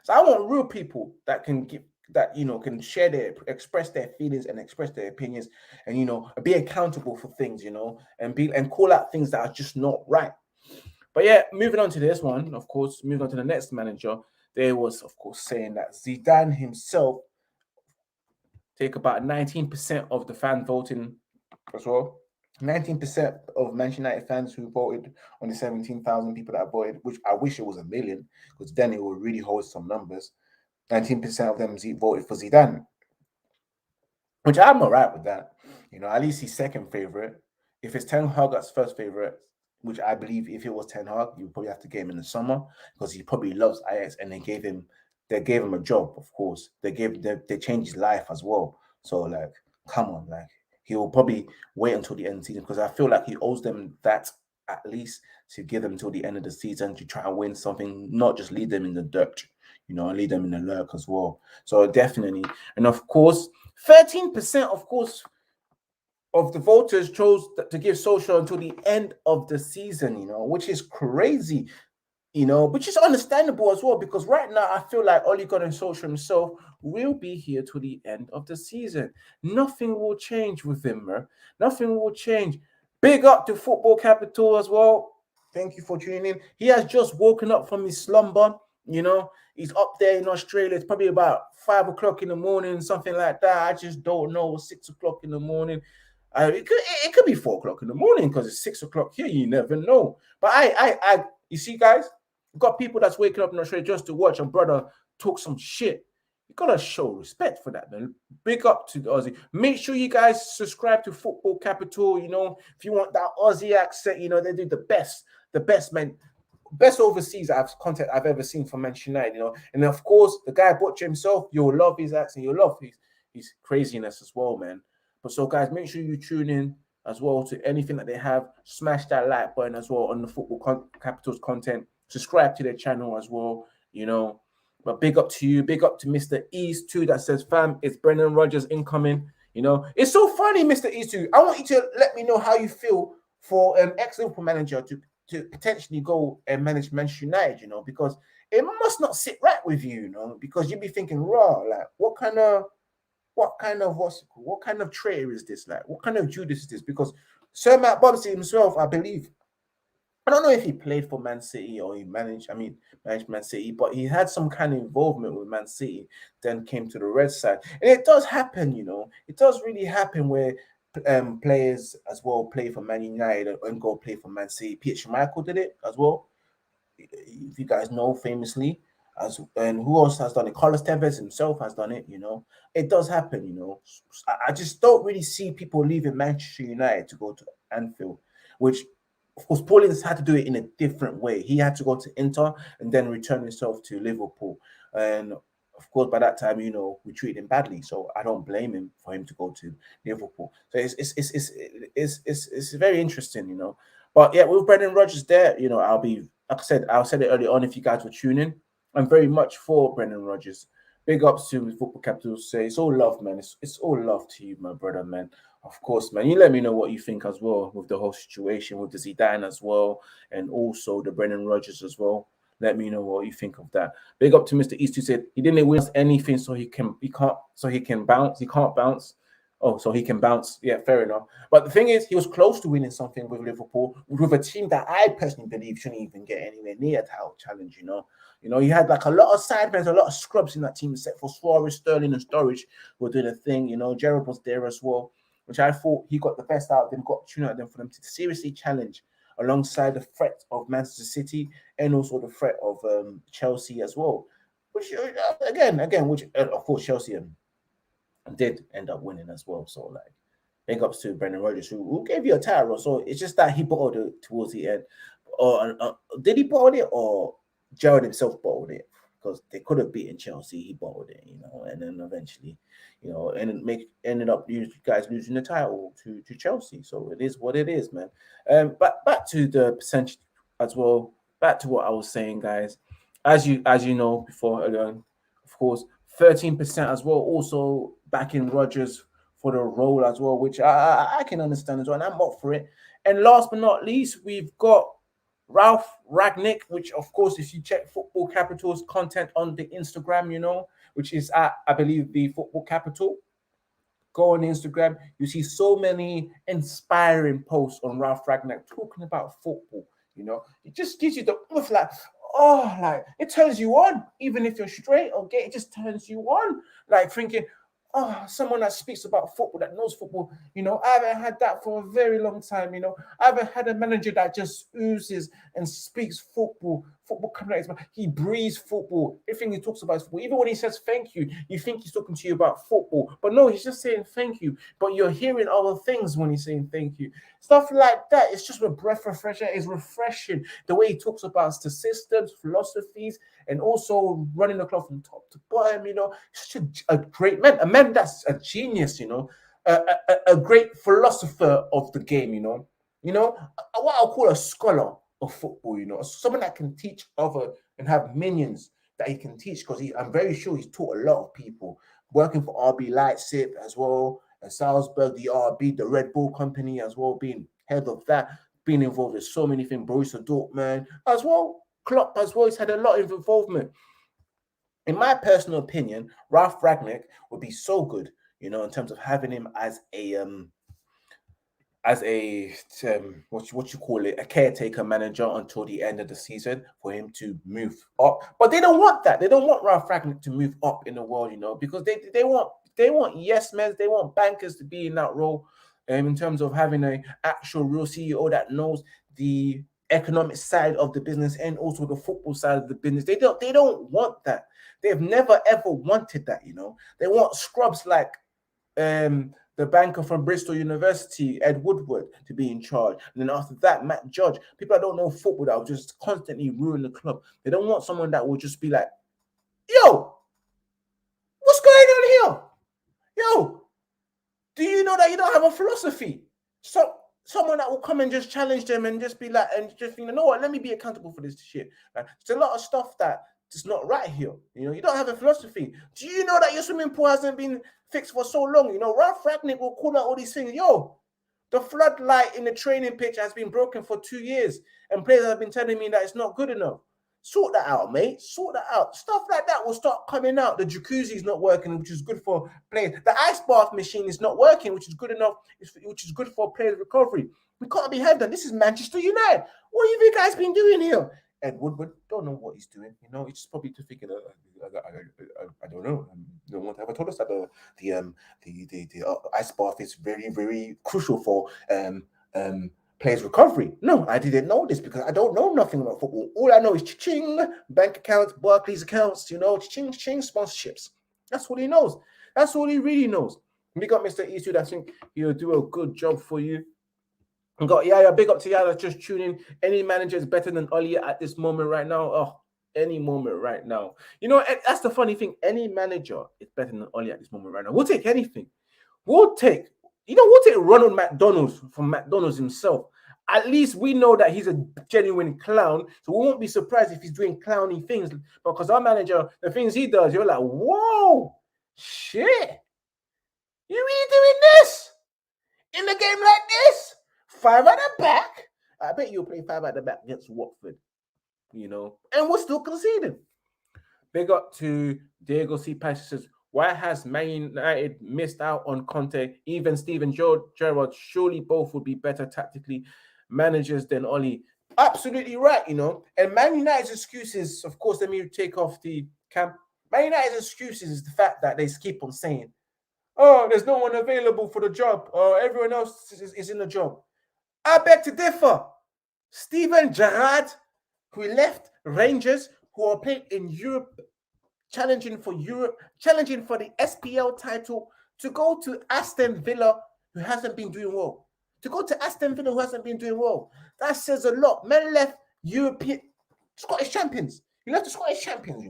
So I want real people that can can share express their feelings and express their opinions, and you know, be accountable for things, you know, and call out things that are just not right. But yeah, moving on to this one, of course, moving on to the next manager, there was, of course, saying that Zidane himself take about 19% of the fan voting as well. 19% of Manchester United fans who voted on the 17,000 people that voted, which I wish it was a million, because then it would really hold some numbers. 19% of them voted for Zidane, which I'm all right with that. At least he's second favorite. If it's Ten Hag that's first favorite, which I believe if it was Ten Hag, you would probably have to get him in the summer because he probably loves Ajax, and they gave him a job, of course. They changed his life as well. So like, come on, like he will probably wait until the end of the season because I feel like he owes them that at least to give them until the end of the season to try and win something, not just leave them in the dirt, and leave them in the lurk as well. So definitely, and of course, 13%, of course, of the voters chose to give Solskjaer until the end of the season, which is crazy, which is understandable as well, because right now I feel like Ole Gunnar Solskjaer himself will be here to the end of the season. Nothing will change with him, man. Nothing will change. Big up to Football Capital as well. Thank you for tuning in. He has just woken up from his slumber, He's up there in Australia. It's probably about 5 o'clock in the morning, something like that. I just don't know. 6 o'clock in the morning. It could be 4 o'clock in the morning because it's 6 o'clock here. You never know. But you see, guys, we've got people that's waking up in Australia just to watch a brother talk some shit. You gotta show respect for that, man. Big up to the Aussie. Make sure you guys subscribe to Football Capital. If you want that Aussie accent, they do the best, man. Best overseas content I've ever seen from Manchester United, And of course, the guy Butcher himself, you'll love his accent, you'll love his craziness as well, man. But so, guys, make sure you tune in as well to anything that they have. Smash that like button as well on the Football Capital's content. Subscribe to their channel as well, But big up to you. Big up to Mr. East too that says, fam, it's Brendan Rodgers incoming. It's so funny, Mr. East too. I want you to let me know how you feel for an ex-Liverpool manager to potentially go and manage Manchester United, because it must not sit right with you, because you'd be thinking, like, what kind of traitor is this? Like, what kind of Judas is this? Because Sir Matt Bobsey himself, I believe, I don't know if he played for Man City or he managed Man City, but he had some kind of involvement with Man City, then came to the red side. And it does happen, it does really happen where players as well play for Man United and go play for Man City. Peter Schmeichel did it as well, if you guys know, famously. And who else has done it? Carlos Tevez himself has done it. It does happen. I just don't really see people leaving Manchester United to go to Anfield, which of course Paulins had to do it in a different way. He had to go to Inter and then return himself to Liverpool, and of course, by that time, we treated him badly. So I don't blame him for him to go to Liverpool. So it's very interesting, But yeah, with Brendan Rodgers there, I'll be, like I said it earlier on. If you guys were tuning, I'm very much for Brendan Rodgers. Big ups to Football Capital. Say it's all love, man. It's all love to you, my brother, man. Of course, man. You let me know what you think as well with the whole situation with the Zidane as well, and also the Brendan Rodgers as well. Let me know what you think of that. Big up to Mr. East who said he didn't win anything, so he can't bounce. He can't bounce. Oh, so he can bounce. Yeah, fair enough. But the thing is, he was close to winning something with Liverpool, with a team that I personally believe shouldn't even get anywhere near a title challenge. He had like a lot of sidemen, a lot of scrubs in that team, except for Suarez, Sterling, and Sturridge were doing a thing. Gerrard was there as well, which I thought he got the best out of them, got tune out of them for them to seriously challenge alongside the threat of Manchester City and also the threat of Chelsea as well. Which again, which of course Chelsea did end up winning as well. So like, big ups to Brendan Rodgers who gave you a title. So it's just that he bottled it towards the end, or did he bottle it, or Gerrard himself bottled it? Because they could have beaten Chelsea, he bottled it, and then eventually, ended up you guys losing the title to Chelsea. So it is what it is, man. But back to the percentage as well. Back to what I was saying, guys. As you know before, of course, 13% as well. Also backing Rodgers for the role as well, which I can understand as well, and I'm up for it. And last but not least, we've got Ralph Ragnick, which of course, if you check Football Capital's content on the Instagram, which is at, I believe, the Football Capital. Go on Instagram, you see so many inspiring posts on Ralph Ragnick talking about football. It just gives you the it turns you on, even if you're straight or gay. It just turns you on, like thinking, someone that speaks about football, that knows football. I haven't had that for a very long time. I haven't had a manager that just oozes and speaks football. Football coming out his mouth. He breathes football. Everything he talks about is football. Even when he says thank you, you think he's talking to you about football. But no, he's just saying thank you. But you're hearing other things when he's saying thank you. Stuff like that. It's just a breath of fresh air. It's refreshing. The way he talks about the systems, philosophies, and also running the club from top to bottom. Such a great man. A man that's a genius. A great philosopher of the game. What I'll call a scholar of football, someone that can teach other and have minions that he can teach, because I'm very sure he's taught a lot of people, working for RB Leipzig as well, and Salzburg, the RB, the Red Bull company as well, being head of that, being involved in so many things, Borussia Dortmund as well, Klopp as well. He's had a lot of involvement. In my personal opinion, Ralf Rangnick would be so good, in terms of having him as a what you call it, a caretaker manager until the end of the season, for him to move up. But they don't want that. They don't want Ralf Rangnick to move up in the world, because they want yes men, they want bankers to be in that role, in terms of having an actual real CEO that knows the economic side of the business and also the football side of the business. They don't want that. They've never ever wanted that. They want scrubs like the banker from Bristol University, Ed Woodward, to be in charge. And then after that, Matt Judge. People that don't know football that will just constantly ruin the club. They don't want someone that will just be like, yo, what's going on here? Yo, do you know that you don't have a philosophy? So someone that will come and just challenge them and just be like, and just think, you know what, let me be accountable for this shit. Like, there's a lot of stuff that is not right here. You don't have a philosophy. Do you know that your swimming pool hasn't been fixed for so long? Ralf Rangnick will call out all these things. Yo, the floodlight in the training pitch has been broken for 2 years, and players have been telling me that it's not good enough. Sort that out, mate. Sort that out. Stuff like that will start coming out. The jacuzzi is not working, which is good for players. The ice bath machine is not working, which is good enough, which is good for players' recovery. We can't be having that. This is Manchester United. What have you guys been doing here? Ed Woodward don't know what he's doing. He's just probably just thinking, I don't know. No one ever told us that the ice bath is very, very crucial for players' recovery. No, I didn't know this because I don't know nothing about football. All I know is ching, bank accounts, Barclays accounts, ching, sponsorships. That's all he knows. That's all he really knows. We got Mr. Isu. I think he'll do a good job for you. We got Yaya, big up to Yaya, just tuning. Any manager is better than Oli at this moment right now. Oh, any moment right now. That's the funny thing. Any manager is better than Oli at this moment right now. We'll take anything. We'll take Ronald McDonald from McDonald's himself. At least we know that he's a genuine clown, so we won't be surprised if he's doing clowny things. Because our manager, the things he does, you're like, whoa, shit. You really doing this? In a game like this? 5 at the back? I bet you'll play 5 at the back against Watford, and we're still conceding. Big up to Diego C. Pash says, why has Man United missed out on Conte? Even Steven Gerrard, surely both would be better tactically managers than Oli. Absolutely right, And Man United's excuses, of course, let me take off the camp. Man United's excuses is the fact that they keep on saying, oh, there's no one available for the job. Everyone else is in the job. I beg to differ. Steven Gerrard, who left Rangers, who are playing in Europe, challenging for the SPL title, to go to Aston Villa, who hasn't been doing well. That says a lot. Men left Scottish champions. He left the Scottish champions,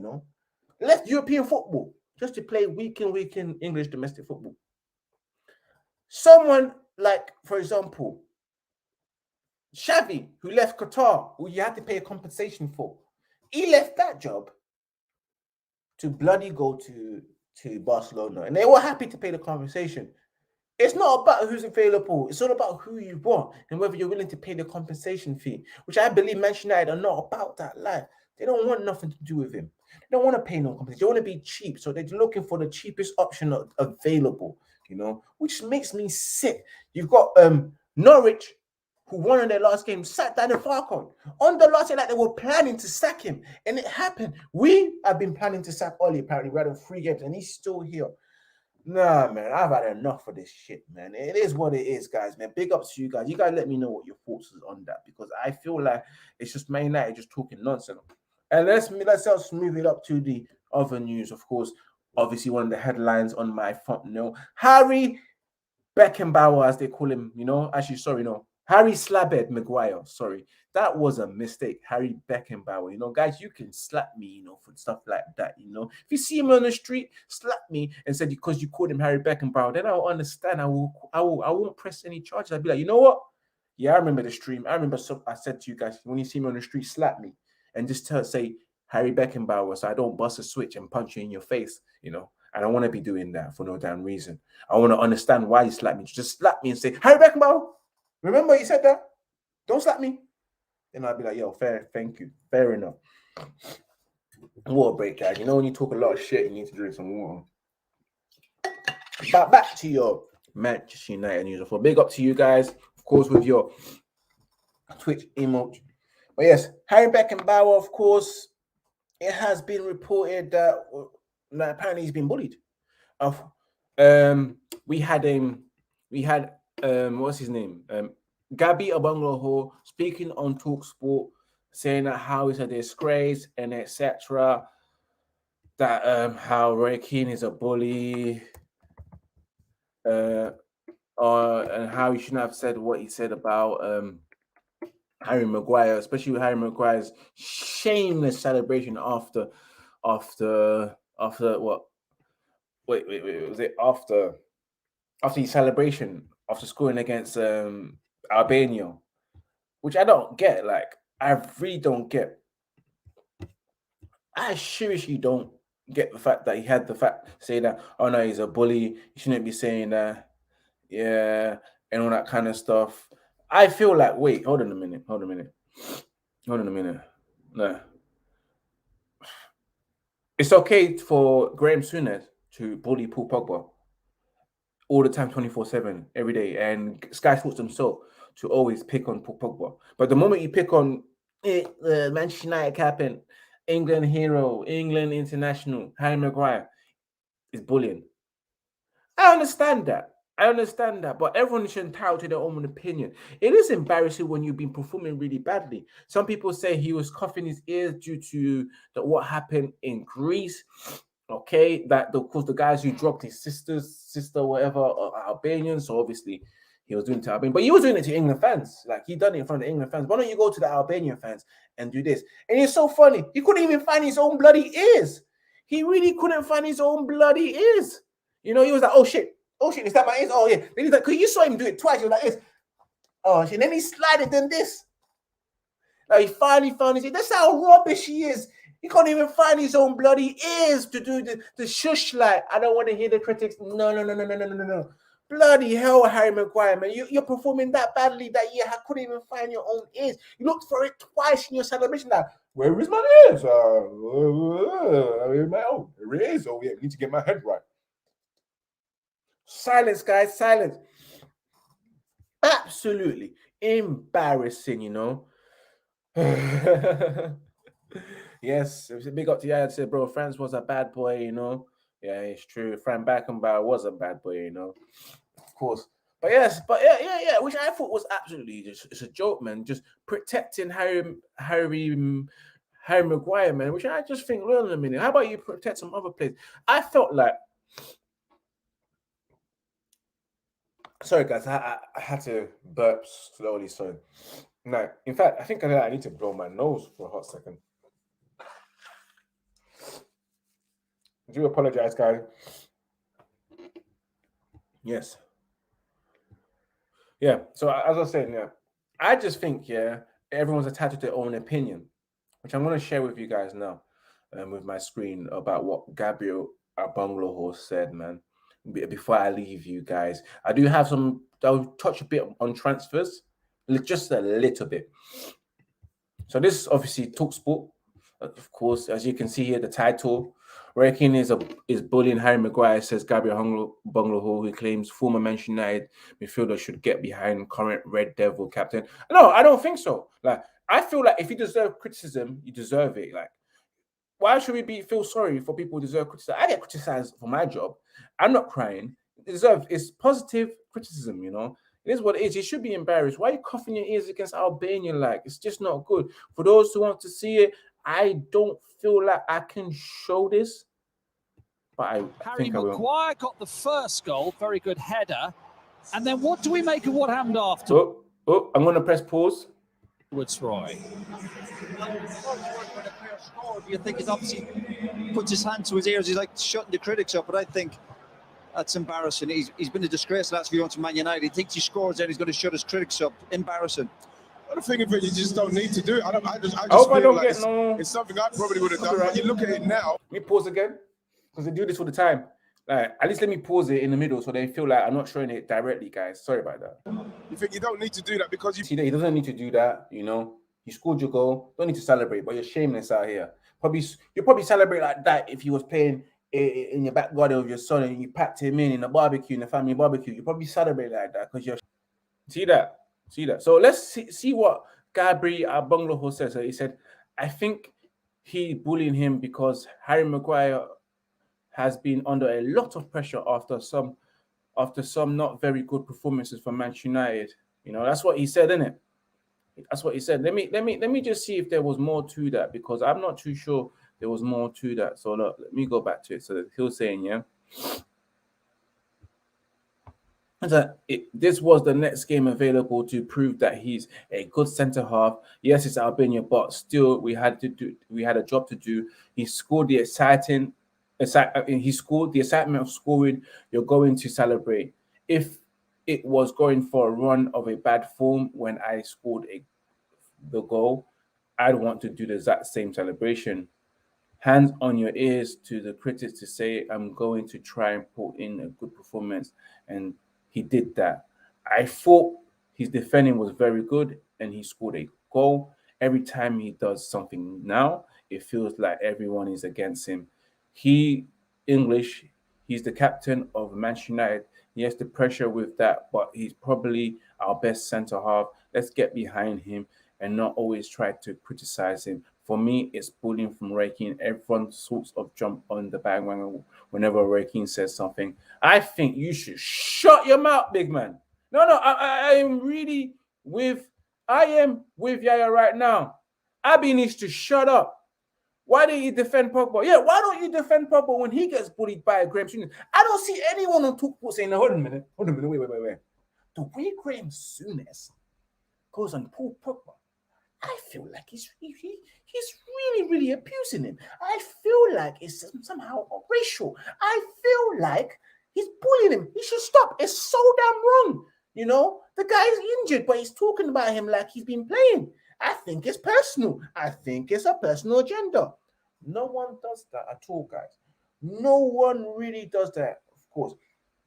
Left European football just to play week in English domestic football. Someone like, for example, Xavi, who left Qatar, who you had to pay a compensation for. He left that job to bloody go to Barcelona. And they were happy to pay the compensation. It's not about who's available. It's all about who you want and whether you're willing to pay the compensation fee, which I believe Manchester United are not about that life. They don't want nothing to do with him. They don't want to pay no compensation. They want to be cheap. So they're looking for the cheapest option available, which makes me sick. You've got Norwich, who won in their last game, sat down in Farcon. On the last day, they were planning to sack him. And it happened. We have been planning to sack Oli, apparently. We had him 3 games, and he's still here. Nah, man, I've had enough of this shit, man. It is what it is, guys, man. Big ups to you guys. You guys let me know what your thoughts is on that, because I feel like it's just Man United just talking nonsense. And let's just move it up to the other news, of course. Obviously, one of the headlines on my thumbnail: Harry Beckenbauer, as they call him, actually, sorry, no, Harry Slabhead Maguire, sorry. That was a mistake, Harry Beckenbauer. Guys, you can slap me, for stuff like that, If you see him on the street, slap me and said because you called him Harry Beckenbauer, then I'll understand. I won't press any charges. I'll be like, you know what? Yeah, I remember the stream. I remember I said to you guys, when you see me on the street, slap me and just say Harry Beckenbauer, so I don't bust a switch and punch you in your face, I don't want to be doing that for no damn reason. I want to understand why you slapped me. Just slap me and say, Harry Beckenbauer, remember you said that? Don't slap me. And I'll be like, yo, fair, thank you. Fair enough. Water break, guys. When you talk a lot of shit, you need to drink some water. But back to your Manchester United news. For big up to you guys, of course, with your Twitch emote. But yes, Harry Beckenbauer, of course, it has been reported that apparently he's been bullied. We had what's his name? Gabby Abangloho speaking on TalkSport, saying that how it's a disgrace and etc. That how Roy Keane is a bully, and how he shouldn't have said what he said about Harry Maguire, especially with Harry Maguire's shameless celebration after what? Wait, was it after his celebration after scoring against Albania, which I don't get. Like, I really don't get. I seriously don't get the fact that he had the fact saying that, oh no, he's a bully, he shouldn't be saying that, yeah, and all that kind of stuff. I feel like, wait, hold on a minute. No. It's okay for Graham Souness to bully Paul Pogba all the time, 24/7, every day, and Sky Sports themselves to always pick on Paul Pogba. But the moment you pick on Manchester United captain, England hero, England international, Harry Maguire, is bullying. I understand that. But everyone should entitled to their own opinion. It is embarrassing when you've been performing really badly. Some people say he was coughing his ears due to what happened in Greece. Okay, that of course the guys who dropped his sister, whatever, are Albanian. So obviously he was doing it to Albania, but he was doing it to England fans. Like, he done it in front of the England fans. Why don't you go to the Albanian fans and do this? And it's so funny. He couldn't even find his own bloody ears. He really couldn't find his own bloody ears. He was like, oh shit, is that my ears? Oh yeah. Then he's like, because you saw him do it twice. He was like this. Oh shit. And then he slided then this. Like, he finally found his ears. That's how rubbish he is. He can't even find his own bloody ears to do the shush, like, I don't want to hear the critics. No. Bloody hell, Harry Maguire, man. You're performing that badly that you couldn't even find your own ears. You looked for it twice in your celebration. Like, where is my ears? My own. There it is. Oh, yeah, I need to get my head right. Silence, guys, silence. Absolutely embarrassing, Yes, it was a big up to you. I said, bro, Franz was a bad boy, Yeah, it's true. Frank Beckenbauer was a bad boy, Of course. But yes, yeah, which I thought was absolutely it's a joke, man. Just protecting Harry Maguire, man, which I just think, wait a minute, how about you protect some other players? I felt like, sorry guys, I had to burp slowly, so no, in fact, I think I need to blow my nose for a hot second. I do apologize, guys. Yes. Yeah. So as I was saying, yeah, I just think, everyone's attached to their own opinion, which I'm going to share with you guys now, with my screen, about what Gabriel Abangloho said, man. Before I leave you guys, I'll touch a bit on transfers, just a little bit. So this is obviously TalkSport, of course, as you can see here, the title. Roy Keane is bullying Harry Maguire, says Gabriel Abangloho, who claims former Manchester United midfielder should get behind current Red Devil captain. No, I don't think so. Like, I feel like if you deserve criticism, you deserve it. Like, why should we feel sorry for people who deserve criticism? I get criticized for my job. I'm not crying. It's positive criticism, you know. It is what it is. You should be embarrassed. Why are you coughing your ears against Albania? Like, it's just not good. For those who want to see it, I don't feel like I can show this, but I Harry think I will. Maguire got the first goal, very good header. And then what do we make of what happened after? Oh, I'm going to press pause. Roy. You think he's obviously puts his hand to his ears. He's like shutting the critics up, but I think that's embarrassing. He's been a disgrace the last few months for Man United. He thinks he scores, then he's going to shut his critics up. Embarrassing. I think of it, you just don't need to do it. I just hope I feel don't like get no. it's something I probably would have done. Right. But you look at it now. Let me pause again, because they do this all the time. Like, at least let me pause it in the middle so they feel like I'm not showing it directly, guys. Sorry about that. You think you don't need to do that because you See that he doesn't need to do that, you know. You scored your goal, don't need to celebrate, but you're shameless out here. You'll probably celebrate like that if he was playing in your back garden with your son and you packed him in a barbecue, in a family barbecue. You probably celebrate like that because you're see that. So let's see what Gabri Bungalow says. So he said, I think he bullying him because Harry Maguire has been under a lot of pressure after some not very good performances from Manchester United. You know, that's what he said, isn't it? That's what he said. Let me just see if there was more to that, because I'm not too sure there was more to that. So look, let me go back to it. So he was saying, yeah, that this was the next game available to prove that he's a good centre half. Yes, it's Albania, but still we had a job to do. He scored the excitement of scoring. You're going to celebrate. If it was going for a run of a bad form when I scored the goal, I'd want to do the exact same celebration. Hands on your ears to the critics to say, I'm going to try and put in a good performance. And he did that. I thought his defending was very good and he scored a goal. Every time he does something now, it feels like everyone is against him. He's the captain of Manchester United. He has the pressure with that, but he's probably our best centre half. Let's get behind him and not always try to criticize him. For me, it's bullying from Roy Keane. Everyone sorts of jump on the bandwagon whenever Roy Keane says something. I think you should shut your mouth, big man. No, I am with Yaya right now. Abby needs to shut up. Why did you defend Pogba? Yeah, why don't you defend Pogba when he gets bullied by Graham Souness? I don't see anyone on Talksport saying, hold on a minute, wait. The way Graham Souness goes on Paul Pogba, I feel like he's really abusing him. I feel like it's somehow racial. I feel like he's bullying him. He should stop. It's so damn wrong. You know, the guy's injured, but he's talking about him like he's been playing. I think it's personal. I think it's a personal agenda. No one does that at all, guys. No one really does that, of course.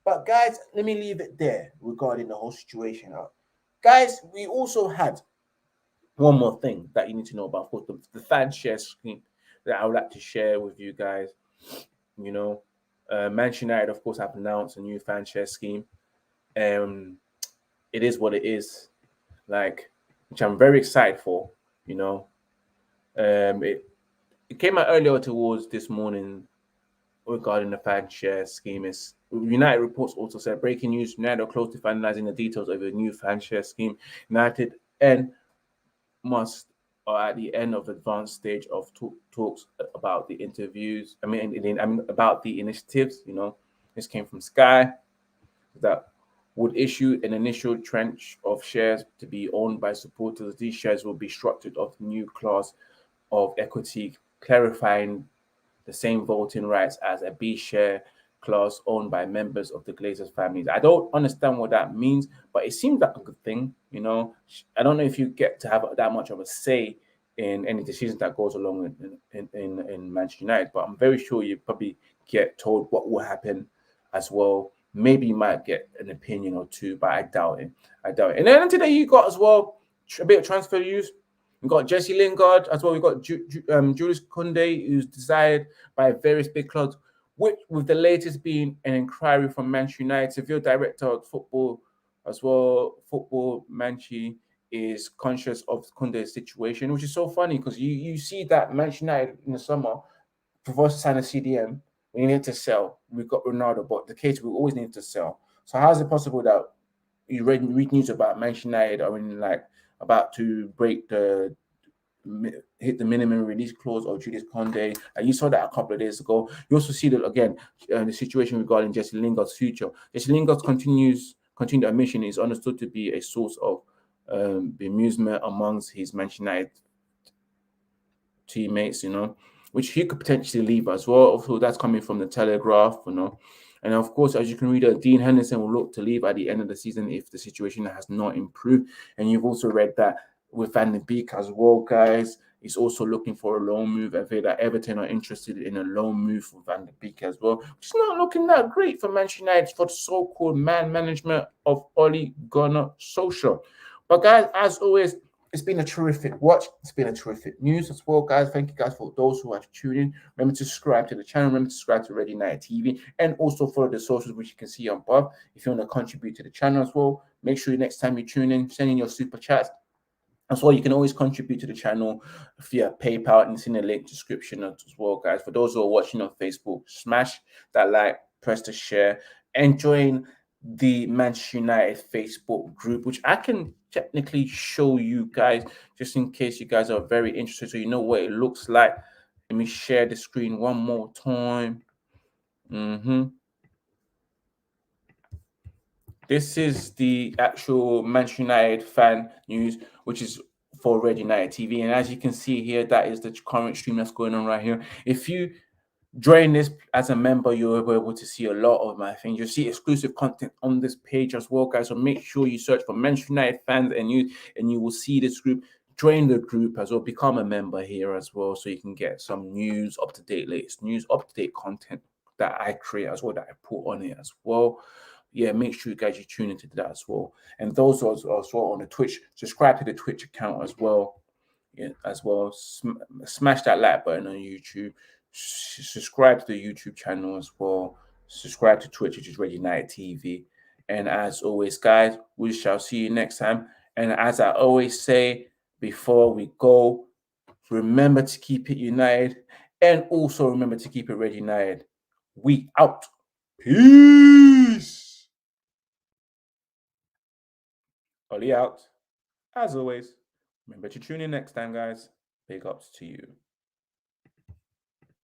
But guys, let me leave it there regarding the whole situation. Guys, we also had one more thing that you need to know about, of course, the fan share scheme that I would like to share with you guys. You know, Manchester United, of course, have announced a new fan share scheme. It is what it is, which I'm very excited for. You know, it came out earlier towards this morning regarding the fan share scheme. United reports also said, breaking news: United are close to finalizing the details of a new fan share scheme. United are at the end of the advanced stage of talks about the interviews. About the initiatives. You know, this came from Sky, that would issue an initial tranche of shares to be owned by supporters. These shares will be structured of new class of equity, clarifying the same voting rights as a B share class owned by members of the Glazers families. I don't understand what that means, but it seems like a good thing. You know, I don't know if you get to have that much of a say in any decision that goes along in Manchester United, but I'm very sure you probably get told what will happen as well. Maybe you might get an opinion or two, but I doubt it. And then today you got as well a bit of transfer news. We got Jesse Lingard as well. We got Julius Koundé, who's desired by various big clubs, which with the latest being an inquiry from Manchester United. Seville director of football as well, Manchi, is conscious of Koundé's situation, which is so funny because you see that Manchester United in the summer for us to sign a CDM, we need to sell. We've got Ronaldo, but the case we always need to sell. So how is it possible that you read news about Manchester United are about to hit the minimum release clause of Julius Koundé, and you saw that a couple of days ago. You also see that again, the situation regarding Jesse Lingard's future. Jesse Lingard's continued admission is understood to be a source of bemusement amongst his Manchester United teammates, which he could potentially leave as well. So that's coming from the Telegraph, And of course, as you can read, Dean Henderson will look to leave at the end of the season if the situation has not improved. And you've also read that with Van de Beek as well, guys. He's also looking for a loan move. I feel that Everton are interested in a loan move for Van de Beek as well, which is not looking that great for Manchester United for the so-called man management of Ole Gunnar Solskjaer. But guys, as always, it's been a terrific watch. It's been a terrific news as well, guys. Thank you guys for those who are tuning in. Remember to subscribe to the channel. Remember to subscribe to Red United TV and also follow the socials, which you can see above. If you want to contribute to the channel as well, make sure next time you tune in, send in your super chats. As well, you can always contribute to the channel via PayPal, and it's in the link description as well, guys. For those who are watching on Facebook, smash that like, press the share, and join the Manchester United Facebook group, which I can technically show you guys, just in case you guys are very interested, so you know what it looks like. Let me share the screen one more time. This is the actual Manchester United fan news, which is for Red United TV. And as you can see here, that is the current stream that's going on right here. If you join this as a member, you'll be able to see a lot of my things. You'll see exclusive content on this page as well, guys. So make sure you search for Manchester United fans and you will see this group. Join the group as well. Become a member here as well, so you can get some news, up-to-date latest news, up-to-date content that I create as well, that I put on it as well. Yeah, make sure you guys tune into that as well. And those as well on the Twitch, subscribe to the Twitch account as well. Yeah, as well. Smash that like button on YouTube. Subscribe to the YouTube channel as well. Subscribe to Twitch, which is Red United TV. And as always, guys, we shall see you next time. And as I always say before we go, remember to keep it united, and also remember to keep it Red United. We out. Peace. Ollie out. As always, remember to tune in next time, guys. Big ups to you.